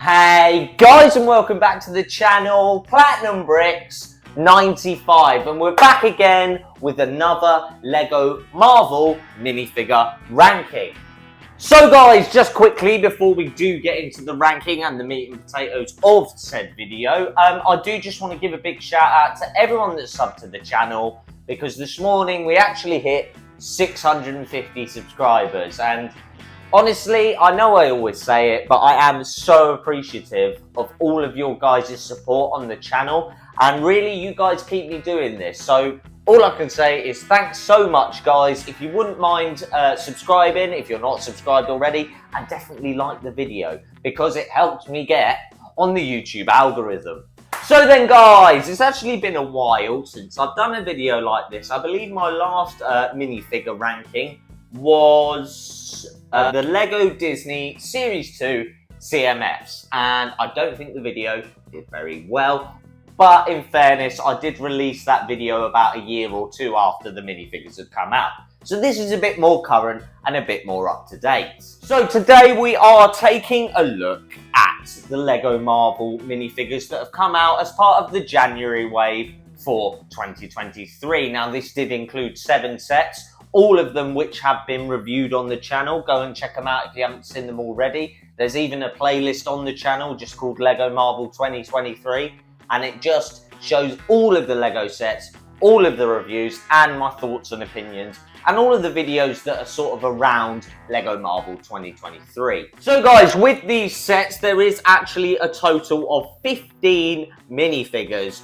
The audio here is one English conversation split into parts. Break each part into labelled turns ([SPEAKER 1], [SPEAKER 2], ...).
[SPEAKER 1] Hey guys, and welcome back to the channel, Platinum Bricks 95, and we're back again with another Lego Marvel minifigure ranking. So guys, just quickly before we do get into the ranking and the meat and potatoes of said video, I do just want to give a big shout out to everyone that's subbed to the channel, because this morning we actually hit 650 subscribers, and honestly, I know I always say it, but I am so appreciative of all of your guys' support on the channel, and really you guys keep me doing this. So all I can say is thanks so much, guys. If you wouldn't mind subscribing, if you're not subscribed already, and definitely like the video, because it helps me get on the YouTube algorithm. So then guys, it's actually been a while since I've done a video like this. I believe my last minifigure ranking was the Lego Disney Series 2 CMFs, and I don't think the video did very well, but in fairness, I did release that video about a year or two after the minifigures had come out. So this is a bit more current and a bit more up to date. So today we are taking a look at the Lego Marvel minifigures that have come out as part of the January wave for 2023. Now this did include 7 sets, all of them which have been reviewed on the channel. Go and check them out if you haven't seen them already. There's even a playlist on the channel just called Lego Marvel 2023, and it just shows all of the Lego sets, all of the reviews, and my thoughts and opinions, and all of the videos that are sort of around Lego Marvel 2023. So guys, with these sets, there is actually a total of 15 minifigures,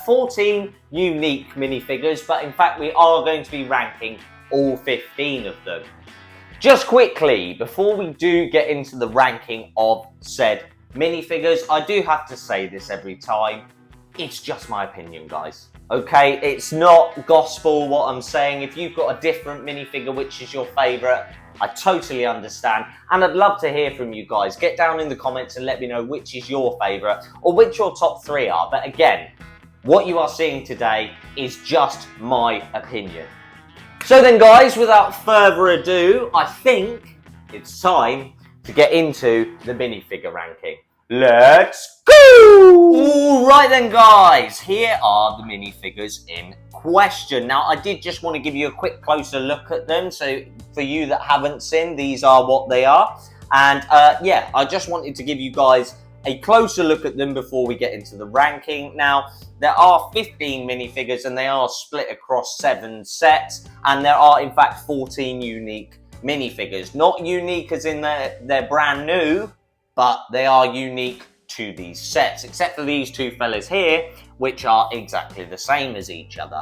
[SPEAKER 1] 14 unique minifigures, but in fact we are going to be ranking all 15 of them. Just quickly, before we do get into the ranking of said minifigures, I do have to say this every time, it's just my opinion, guys. Okay, it's not gospel what I'm saying. If you've got a different minifigure which is your favourite, I totally understand, and I'd love to hear from you guys. Get down in the comments and let me know which is your favourite or which your top 3 are. But again, what you are seeing today is just my opinion. So then guys, without further ado, I think it's time to get into the minifigure ranking. Let's go! Alright then guys, here are the minifigures in question. Now I did just want to give you a quick closer look at them, so for you that haven't seen, these are what they are. And yeah, I just wanted to give you guys a closer look at them before we get into the ranking. Now, there are 15 minifigures and they are split across 7 sets, and there are in fact 14 unique minifigures. Not unique as in they're brand new, but they are unique to these sets, except for these 2 fellas here, which are exactly the same as each other.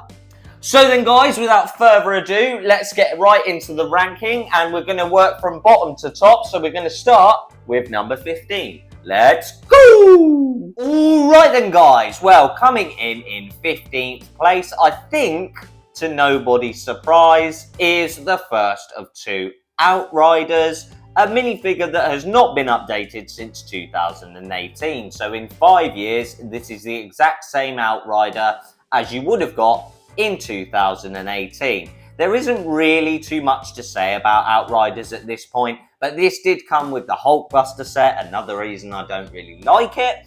[SPEAKER 1] So then guys, without further ado, let's get right into the ranking, and we're going to work from bottom to top. So we're going to start with number 15. Let's go! Alright then guys, well, coming in 15th place, I think, to nobody's surprise, is the first of 2 Outriders, a minifigure that has not been updated since 2018. So in 5 years, this is the exact same Outrider as you would have got in 2018. There isn't really too much to say about Outriders at this point, but this did come with the Hulkbuster set, another reason I don't really like it.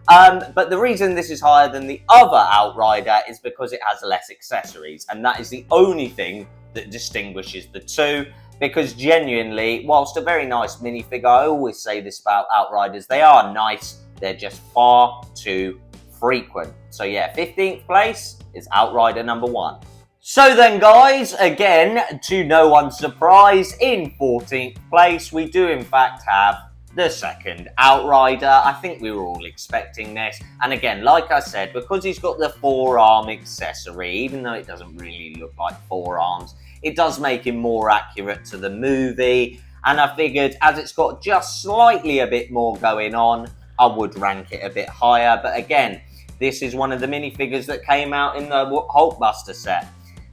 [SPEAKER 1] But the reason this is higher than the other Outrider is because it has less accessories, and that is the only thing that distinguishes the 2. Because genuinely, whilst a very nice minifigure, I always say this about Outriders, they are nice, they're just far too frequent. So yeah, 15th place is Outrider number 1. So then guys, again, to no one's surprise, in 14th place, we do in fact have the second Outrider. I think we were all expecting this. And again, like I said, because he's got the forearm accessory, even though it doesn't really look like forearms, it does make him more accurate to the movie. And I figured, as it's got just slightly a bit more going on, I would rank it a bit higher. But again, this is one of the minifigures that came out in the Hulkbuster set.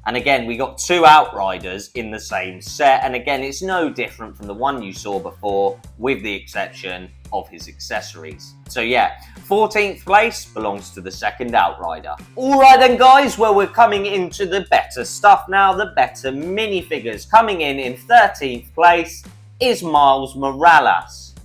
[SPEAKER 1] And again, we got 2 Outriders in the same set. And again, it's no different from the one you saw before, with the exception of his accessories. So yeah, 14th place belongs to the second Outrider. Alright then guys, well we're coming into the better stuff now, the better minifigures. Coming in 13th place is Miles Morales.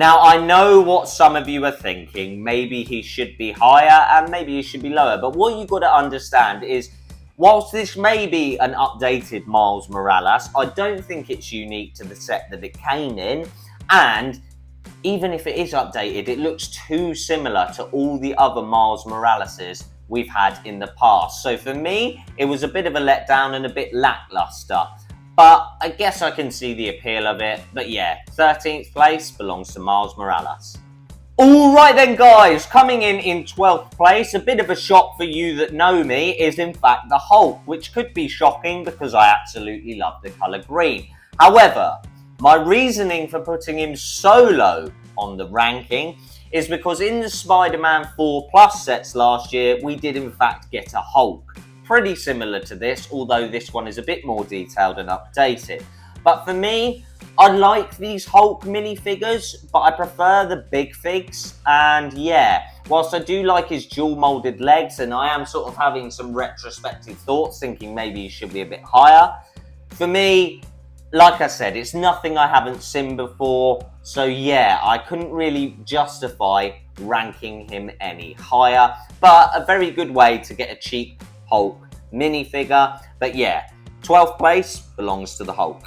[SPEAKER 1] Now, I know what some of you are thinking. Maybe he should be higher and maybe he should be lower. But what you've got to understand is, whilst this may be an updated Miles Morales, I don't think it's unique to the set that it came in. And even if it is updated, it looks too similar to all the other Miles Moraleses we've had in the past. So for me, it was a bit of a letdown and a bit lackluster. But I guess I can see the appeal of it. But yeah, 13th place belongs to Miles Morales. Alright then guys, coming in 12th place, a bit of a shock for you that know me, is in fact the Hulk, which could be shocking because I absolutely love the colour green. However, my reasoning for putting him so low on the ranking is because in the Spider-Man 4 Plus sets last year, we did in fact get a Hulk. Pretty similar to this, although this one is a bit more detailed and updated. But for me, I like these Hulk minifigures, but I prefer the big figs. And yeah, whilst I do like his dual molded legs, and I am sort of having some retrospective thoughts, thinking maybe he should be a bit higher, for me, like I said, it's nothing I haven't seen before. So yeah, I couldn't really justify ranking him any higher, but a very good way to get a cheap Hulk minifigure. But yeah, 12th place belongs to the Hulk.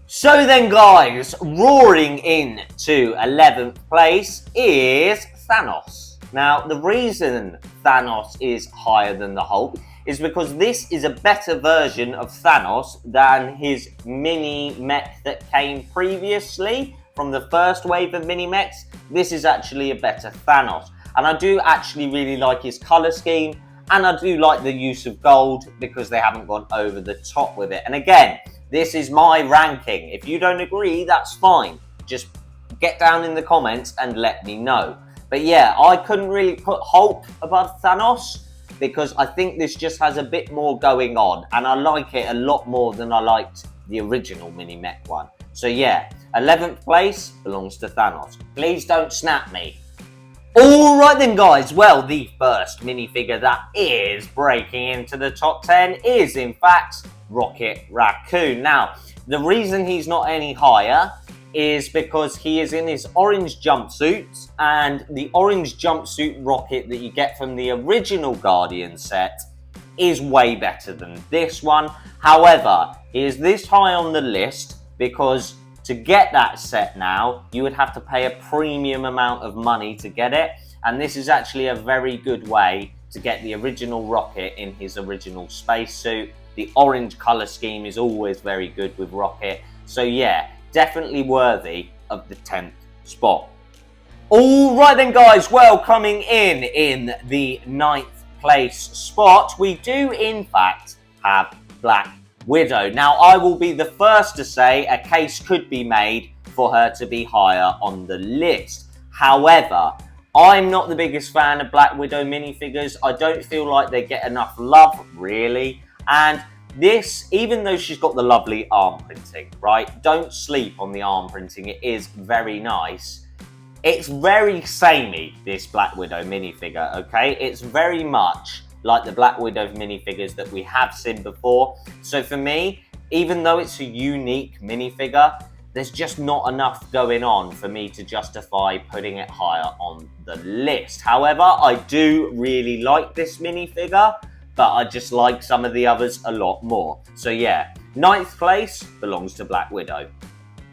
[SPEAKER 1] So then guys, roaring in to 11th place is Thanos. Now, the reason Thanos is higher than the Hulk is because this is a better version of Thanos than his mini mech that came previously from the first wave of mini mechs. This is actually a better Thanos. And I do actually really like his colour scheme, and I do like the use of gold because they haven't gone over the top with it. And again, this is my ranking. If you don't agree, that's fine. Just get down in the comments and let me know. But yeah, I couldn't really put Hulk above Thanos because I think this just has a bit more going on, and I like it a lot more than I liked the original mini mech one. So yeah, 11th place belongs to Thanos. Please don't snap me. Alright then guys, well, the first minifigure that is breaking into the top 10 is in fact Rocket Raccoon. Now, the reason he's not any higher is because he is in his orange jumpsuit, and the orange jumpsuit Rocket that you get from the original Guardian set is way better than this one. However, he is this high on the list because to get that set now, you would have to pay a premium amount of money to get it, and this is actually a very good way to get the original Rocket in his original spacesuit. The orange colour scheme is always very good with Rocket, so yeah, definitely worthy of the 10th spot. Alright then guys, well, coming in the 9th place spot, we do in fact have Black Widow. Now, I will be the first to say a case could be made for her to be higher on the list. However, I'm not the biggest fan of Black Widow minifigures. I don't feel like they get enough love, really. And this, even though she's got the lovely arm printing, right? Don't sleep on the arm printing. It is very nice. It's very samey, this Black Widow minifigure, okay? It's very much like the Black Widow minifigures that we have seen before. So for me, even though it's a unique minifigure, there's just not enough going on for me to justify putting it higher on the list. However, I do really like this minifigure, but I just like some of the others a lot more. So yeah, 9th place belongs to Black Widow.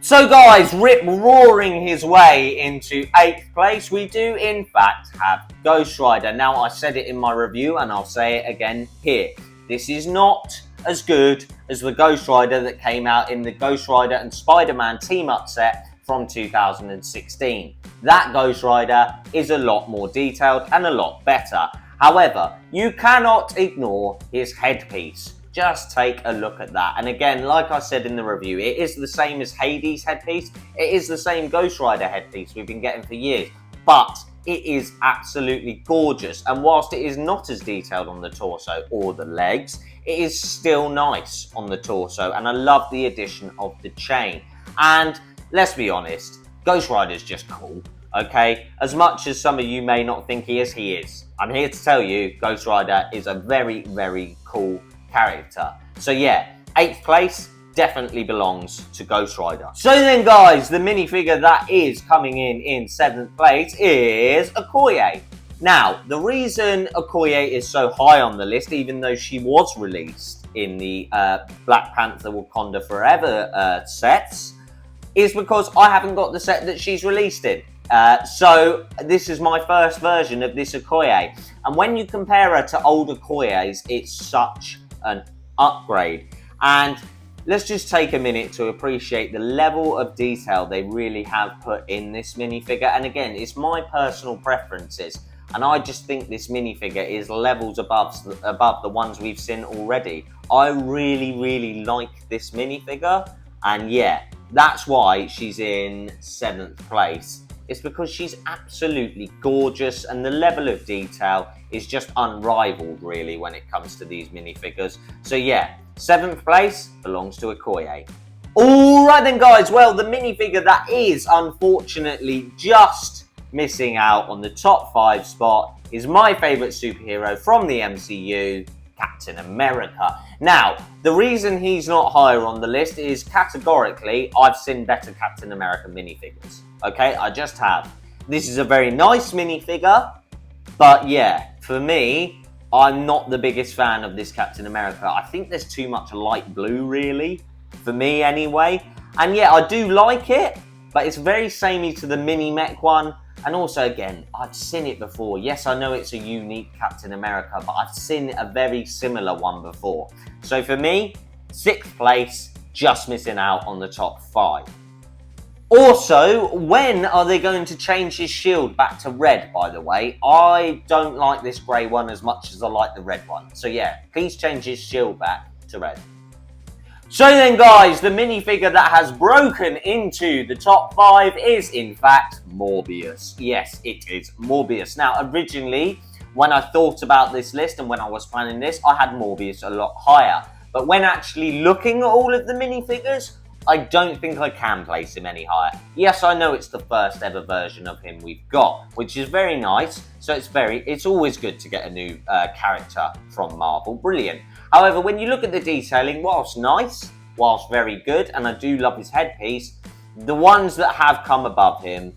[SPEAKER 1] So guys, Rip roaring his way into 8th place, we do in fact have Ghost Rider. Now, I said it in my review and I'll say it again here. This is not as good as the Ghost Rider that came out in the Ghost Rider and Spider-Man team-up set from 2016. That Ghost Rider is a lot more detailed and a lot better. However, you cannot ignore his headpiece. Just take a look at that. And again, like I said in the review, it is the same as Hades' headpiece. It is the same Ghost Rider headpiece we've been getting for years. But it is absolutely gorgeous. And whilst it is not as detailed on the torso or the legs, it is still nice on the torso. And I love the addition of the chain. And let's be honest, Ghost Rider's just cool. Okay? As much as some of you may not think he is. I'm here to tell you, Ghost Rider is a very, very cool character. So yeah, 8th place definitely belongs to Ghost Rider. So then guys, the minifigure that is coming in 7th place is Okoye. Now, the reason Okoye is so high on the list, even though she was released in the Black Panther Wakanda Forever sets, is because I haven't got the set that she's released in. So this is my first version of this Okoye. And when you compare her to older Okoyes, it's such an upgrade. And let's just take a minute to appreciate the level of detail they really have put in this minifigure. And again, it's my personal preferences. And I just think this minifigure is levels above the ones we've seen already. I really like this minifigure. And yeah, that's why she's in 7th place. It's because she's absolutely gorgeous and the level of detail is just unrivaled really when it comes to these minifigures. So yeah, 7th place belongs to Okoye. Alright then guys, well the minifigure that is unfortunately just missing out on the top 5 spot is my favourite superhero from the MCU, Captain America. Now, the reason he's not higher on the list is categorically, I've seen better Captain America minifigures. Okay, I just have. This is a very nice minifigure, but yeah, for me, I'm not the biggest fan of this Captain America. I think there's too much light blue, really, for me anyway. And yeah, I do like it, but it's very samey to the mini mech one. And also, again, I've seen it before. Yes, I know it's a unique Captain America, but I've seen a very similar one before. So for me, 6th place, just missing out on the top 5. Also, when are they going to change his shield back to red, by the way? I don't like this grey one as much as I like the red one. So yeah, please change his shield back to red. So then guys, the minifigure that has broken into the top 5 is in fact Morbius. Yes, it is Morbius. Now originally, when I thought about this list and when I was planning this, I had Morbius a lot higher. But when actually looking at all of the minifigures, I don't think I can place him any higher. Yes, I know it's the first ever version of him we've got, which is very nice. So it's always good to get a new character from Marvel. Brilliant. However, when you look at the detailing, whilst nice, whilst very good, and I do love his headpiece, the ones that have come above him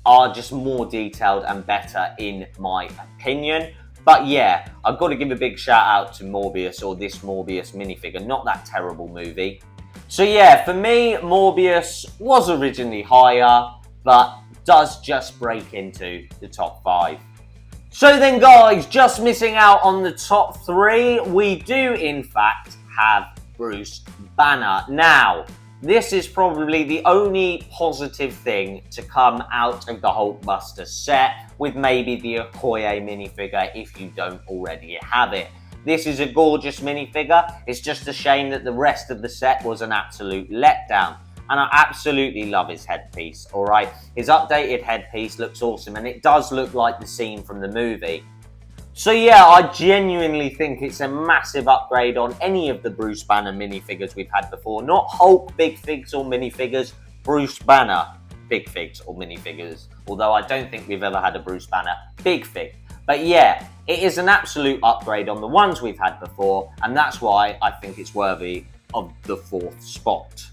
[SPEAKER 1] are just more detailed and better in my opinion. But yeah, I've got to give a big shout out to Morbius, or this Morbius minifigure, not that terrible movie. So yeah, for me, Morbius was originally higher, but does just break into the top 5. So then guys, just missing out on the top 3, we do in fact have Bruce Banner. Now, this is probably the only positive thing to come out of the Hulkbuster set, with maybe the Okoye minifigure if you don't already have it. This is a gorgeous minifigure. It's just a shame that the rest of the set was an absolute letdown. And I absolutely love his headpiece, alright? His updated headpiece looks awesome, and it does look like the scene from the movie. So yeah, I genuinely think it's a massive upgrade on any of the Bruce Banner minifigures we've had before. Not Hulk big figs or minifigures, Bruce Banner big figs or minifigures. Although I don't think we've ever had a Bruce Banner big fig. But yeah, it is an absolute upgrade on the ones we've had before, and that's why I think it's worthy of the 4th spot.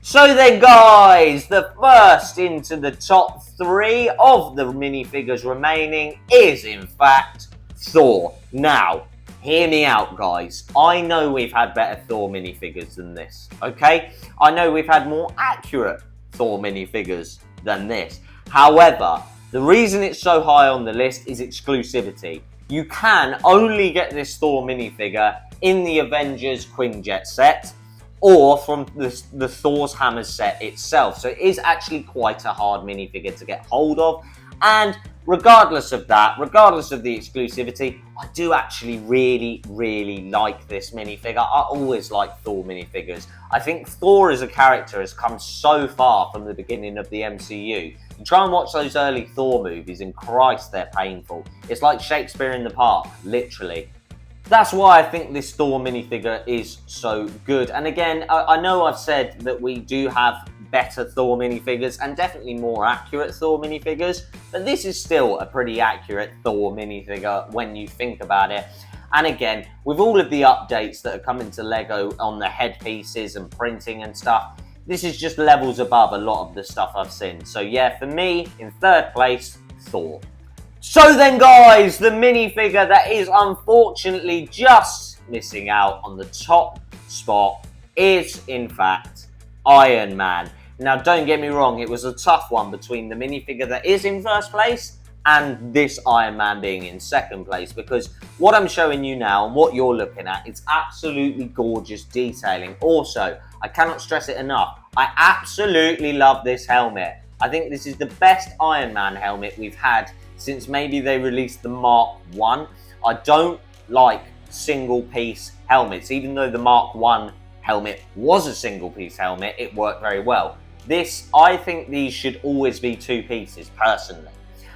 [SPEAKER 1] So then guys, the first into the top 3 of the minifigures remaining is in fact Thor. Now, hear me out guys. I know we've had better Thor minifigures than this, okay? I know we've had more accurate Thor minifigures than this. However, the reason it's so high on the list is exclusivity. You can only get this Thor minifigure in the Avengers Quinjet set, or from the Thor's Hammer set itself. So it is actually quite a hard minifigure to get hold of. And regardless of that, regardless of the exclusivity, I do actually really like this minifigure. I always like Thor minifigures. I think Thor as a character has come so far from the beginning of the MCU. You try and watch those early Thor movies and Christ, they're painful. It's like Shakespeare in the Park, literally. That's why I think this Thor minifigure is so good. And again, I know I've said that we do have better Thor minifigures and definitely more accurate Thor minifigures, but this is still a pretty accurate Thor minifigure when you think about it. And again, with all of the updates that are coming to LEGO on the headpieces and printing and stuff, this is just levels above a lot of the stuff I've seen. So yeah, for me, in third place, Thor. So then guys, the minifigure that is unfortunately just missing out on the top spot is in fact Iron Man. Now don't get me wrong, it was a tough one between the minifigure that is in first place and this Iron Man being in second place, because what I'm showing you now and what you're looking at is absolutely gorgeous detailing. Also, I cannot stress it enough, I absolutely love this helmet. I think this is the best Iron Man helmet we've had since maybe they released the Mark 1. I don't like single piece helmets, even though the Mark 1 helmet was a single piece helmet, it worked very well. This, I think these should always be two pieces, personally.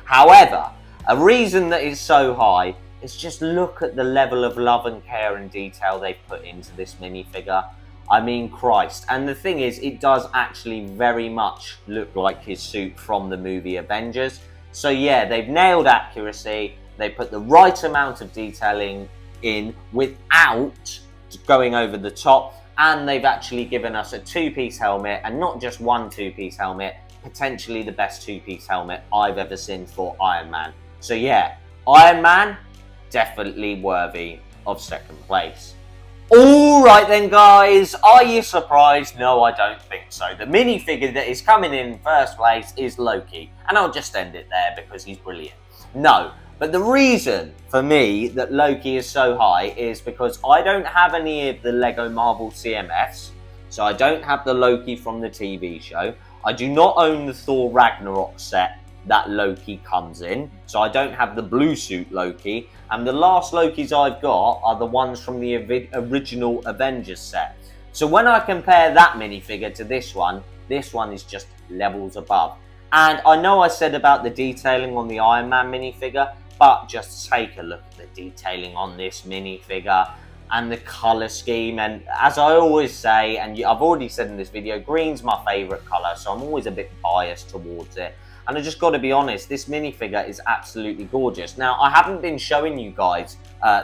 [SPEAKER 1] However, a reason that it's so high is just look at the level of love and care and detail they've put into this minifigure. I mean, Christ. And the thing is, it does actually very much look like his suit from the movie Avengers. So yeah, they've nailed accuracy, they put the right amount of detailing in without going over the top, and they've actually given us a two-piece helmet, and not just one two-piece helmet, potentially the best two-piece helmet I've ever seen for Iron Man. So yeah, Iron Man, definitely worthy of second place. Alright then guys, are you surprised? No, I don't think so. The minifigure that is coming in first place is Loki, and I'll just end it there because he's brilliant. No, but the reason for me that Loki is so high is because I don't have any of the LEGO Marvel CMFs, so I don't have the Loki from the TV show. I do not own the Thor Ragnarok set that Loki comes in, so I don't have the blue suit Loki, and the last Lokis I've got are the ones from the original Avengers set. So when I compare that minifigure to this one is just levels above. And I know I said about the detailing on the Iron Man minifigure, but just take a look at the detailing on this minifigure and the colour scheme. And as I always say, and I've already said in this video, green's my favourite colour, so I'm always a bit biased towards it. And I just got to be honest, this minifigure is absolutely gorgeous. Now, I haven't been showing you guys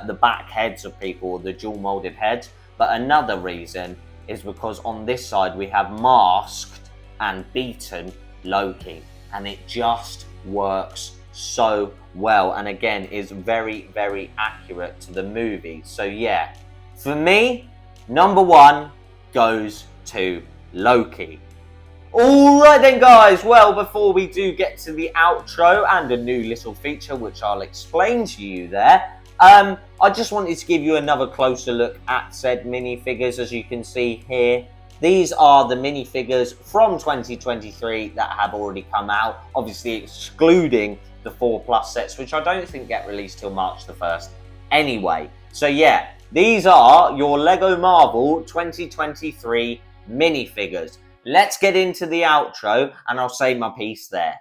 [SPEAKER 1] the back heads of people, the dual moulded heads, but another reason is because on this side we have masked and beaten Loki, and it just works so well, and again is very, very accurate to the movie. So yeah, for me, number one goes to Loki. Alright then guys, well before we do get to the outro and a new little feature which I'll explain to you there, I just wanted to give you another closer look at said minifigures. As you can see here, these are the minifigures from 2023 that have already come out, obviously excluding the 4+ sets, which I don't think get released till March the 1st anyway. So yeah, these are your LEGO Marvel 2023 minifigures. Let's get into the outro and I'll say my piece there.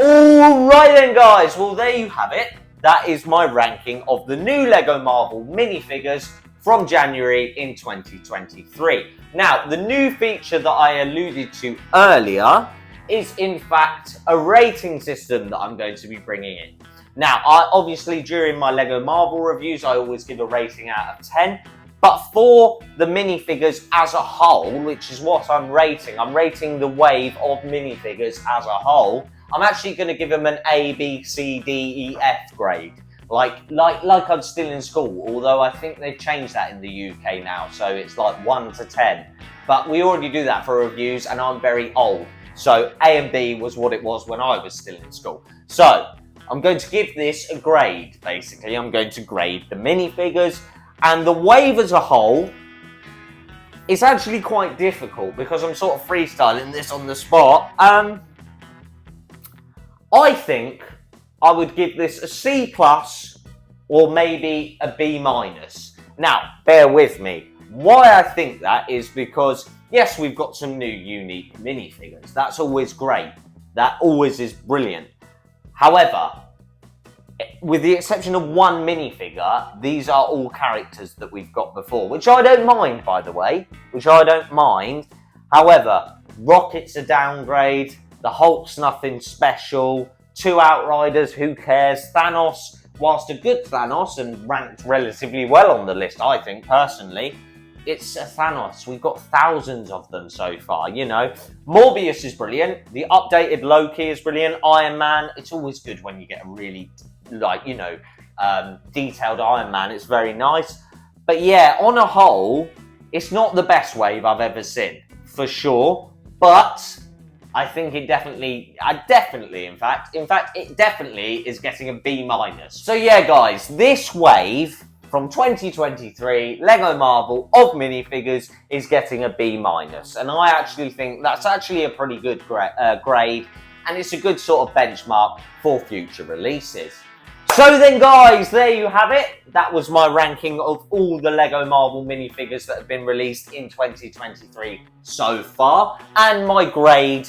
[SPEAKER 1] Alright then guys, well there you have it. That is my ranking of the new LEGO Marvel minifigures from January in 2023. Now, the new feature that I alluded to earlier is in fact a rating system that I'm going to be bringing in. Now, obviously during my LEGO Marvel reviews, I always give a rating out of 10. But for the minifigures as a whole, which is what I'm rating the wave of minifigures as a whole, I'm actually going to give them an A, B, C, D, E, F grade. Like I'm still in school, although I think they've changed that in the UK now, so it's like 1 to 10. But we already do that for reviews, and I'm very old. So A and B was what it was when I was still in school. So I'm going to give this a grade, basically. I'm going to grade the minifigures. And the wave as a whole is actually quite difficult because I'm sort of freestyling this on the spot. I think I would give this a C+ or maybe a B-. Now, bear with me. Why I think that is because, yes, we've got some new unique minifigures. That's always great. That always is brilliant. However, with the exception of one minifigure, these are all characters that we've got before, which I don't mind, by the way, which I don't mind. However, Rocket's a downgrade, the Hulk's nothing special, 2 Outriders, who cares, Thanos, whilst a good Thanos and ranked relatively well on the list, I think, personally, it's a Thanos. We've got thousands of them so far, you know. Morbius is brilliant. The updated Loki is brilliant. Iron Man, it's always good when you get a really, like, you know, detailed Iron Man. It's very nice. But yeah, on a whole, it's not the best wave I've ever seen, for sure. But I think it definitely, it definitely is getting a B-. So yeah, guys, this wave from 2023, Lego Marvel of minifigures is getting a B-. And I actually think that's actually a pretty good grade, and it's a good sort of benchmark for future releases. So then, guys, there you have it. That was my ranking of all the Lego Marvel minifigures that have been released in 2023 so far, and my grade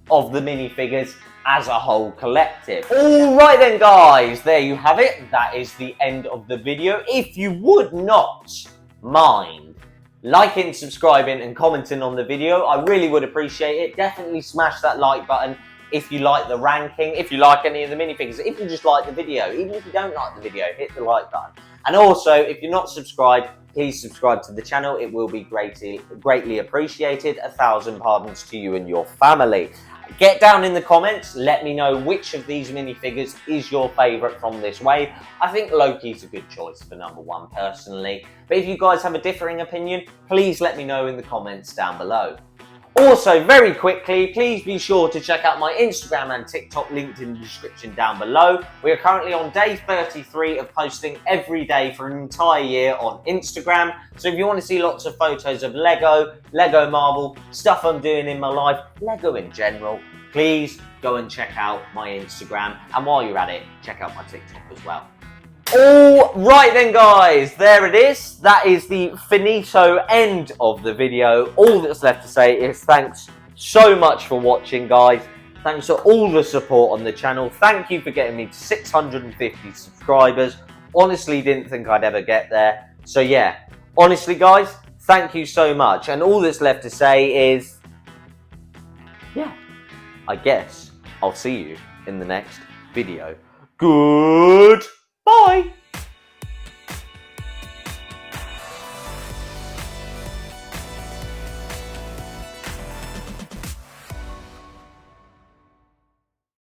[SPEAKER 1] of the minifigures as a whole collective. Alright then, guys, there you have it. That is the end of the video. If you would not mind liking, subscribing and commenting on the video, I really would appreciate it. Definitely smash that like button if you like the ranking, if you like any of the minifigures, if you just like the video. Even if you don't like the video, hit the like button. And also, if you're not subscribed, please subscribe to the channel. It will be greatly appreciated. 1,000 pardons to you and your family. Get down in the comments, let me know which of these minifigures is your favourite from this wave. I think Loki's a good choice for number 1 personally. But if you guys have a differing opinion, please let me know in the comments down below. Also, very quickly, please be sure to check out my Instagram and TikTok linked in the description down below. We are currently on day 33 of posting every day for an entire year on Instagram. So if you want to see lots of photos of Lego, Lego Marvel, stuff I'm doing in my life, Lego in general, please go and check out my Instagram. And while you're at it, check out my TikTok as well. Alright then, guys, there it is. That is the finito end of the video. All that's left to say is thanks so much for watching, guys. Thanks for all the support on the channel. Thank you for getting me to 650 subscribers. Honestly, didn't think I'd ever get there. So yeah, honestly, guys, thank you so much. And all that's left to say is, yeah, I guess I'll see you in the next video. Goodbye.